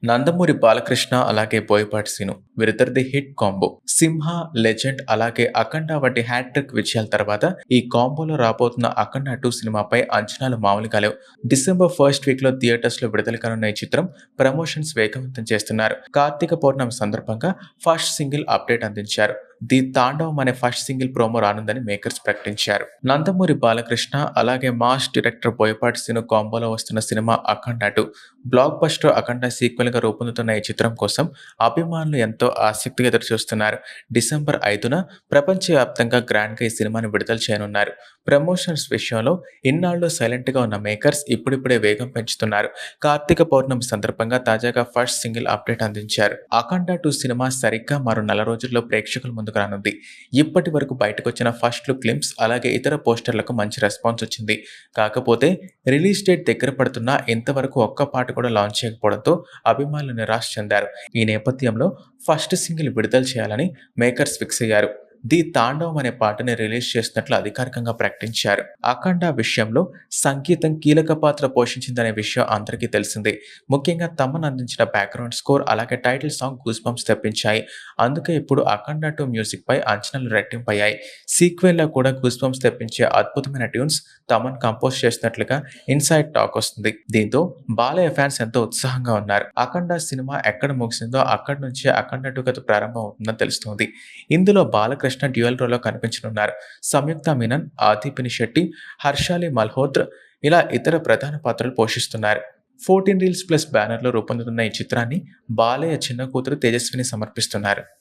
నందమూరి బాలకృష్ణ అలాగే Boyapati scene వీరిద్దరిది hit combo. 'సింహ', 'legend' అలాగే 'అఖండ' వంటి హ్యాట్రిక్ విజయాల తర్వాత ఈ కాంబోలో రాబోతున్న 'అఖండ 2' సినిమాపై అంచనాలు మామూలుగా లేవు. డిసెంబర్ ఫస్ట్ వీక్లో థియేటర్స్లో విడుదల కానున్న ఈ చిత్రం ప్రమోషన్స్ వేగవంతం చేస్తున్నారు. కార్తీక పౌర్ణమి సందర్భంగా ఫస్ట్ సింగిల్ అప్డేట్ అందించారు. 'ది తాండవం' అనే ఫస్ట్ సింగిల్ ప్రోమో రానుందని మేకర్స్ ప్రకటించారు. నందమూరి బాలకృష్ణ అలాగే మాస్ డైరెక్టర్ బోయపాటి సీను కాంబోలో వస్తున్న సినిమా 'అఖండ 2'. బ్లాక్ బస్టర్ 'అఖండ' సీక్వెల్ గా రూపొందుతున్న ఈ చిత్రం కోసం అభిమానులు ఎంతో ఆసక్తిగా ఎదురుచూస్తున్నారు. డిసెంబర్ 5న ప్రపంచవ్యాప్తంగా గ్రాండ్గా ఈ సినిమాని విడుదల చేయనున్నారు. ప్రమోషన్స్ విషయంలో ఇన్నాళ్లు సైలెంట్గా ఉన్న మేకర్స్ ఇప్పుడిప్పుడే వేగం పెంచుతున్నారు. కార్తీక పౌర్ణమి సందర్భంగా తాజాగా ఫస్ట్ సింగిల్ అప్డేట్ అందించారు. 'అఖండ 2' సినిమా సరిగ్గా మరో నెల రోజుల్లో ప్రేక్షకుల ముందుకు రానుంది. ఇప్పటి వరకు బయటకొచ్చిన ఫస్ట్ లుక్ గ్లింప్స్ అలాగే ఇతర పోస్టర్లకు మంచి రెస్పాన్స్ వచ్చింది. కాకపోతే రిలీజ్ డేట్ దగ్గర పడుతున్నా ఇంతవరకు ఒక్క పాట కూడా లాంచ్ చేయకపోవడంతో అభిమానులు నిరాశ చెందారు. ఈ నేపథ్యంలో ఫస్ట్ సింగిల్ విడుదల చేయాలని మేకర్స్ ఫిక్స్ అయ్యారు. 'ది తాండవం' అనే పాటని రిలీజ్ చేసినట్లు అధికారికంగా ప్రకటించారు. 'అఖండ' విషయంలో సంగీతం కీలక పాత్ర పోషించిందనే విషయం అందరికీ తెలిసిందే. ముఖ్యంగా తమన్ అందించిన బ్యాక్గ్రౌండ్ స్కోర్ అలాగే టైటిల్ సాంగ్ గూస్ బంప్స్ తెప్పించాయి. అందుకే ఇప్పుడు 'అఖండ 2' మ్యూజిక్ పై అంచనాలు రెట్టింపయ్యాయి. సీక్వెల్లో కూడా గూస్ బంప్స్ తెప్పించే అద్భుతమైన ట్యూన్స్ తమన్ కంపోజ్ చేసినట్లుగా ఇన్సైడ్ టాక్ వస్తుంది. దీంతో బాలయ్య ఫ్యాన్స్ ఎంతో ఉత్సాహంగా ఉన్నారు. 'అఖండ' సినిమా ఎక్కడ ముగిసిందో అక్కడి నుంచే 'అఖండ 2' కథ ప్రారంభం అవుతుందని తెలుస్తోంది. ఇందులో బాలకృష్ణ డ్యూయల్ రోల్లో కనిపించనున్నారు. సంయుక్త మీనన్, ఆది పినిశెట్టి, హర్షాలి మల్హోత్రా ఇలా ఇతర ప్రధాన పాత్రలు పోషిస్తున్నారు. 14 రీల్స్ ప్లస్ బ్యానర్లో రూపొందుతున్న ఈ చిత్రాన్ని బాలయ్య చిన్న కూతురు తేజస్విని సమర్పిస్తున్నారు.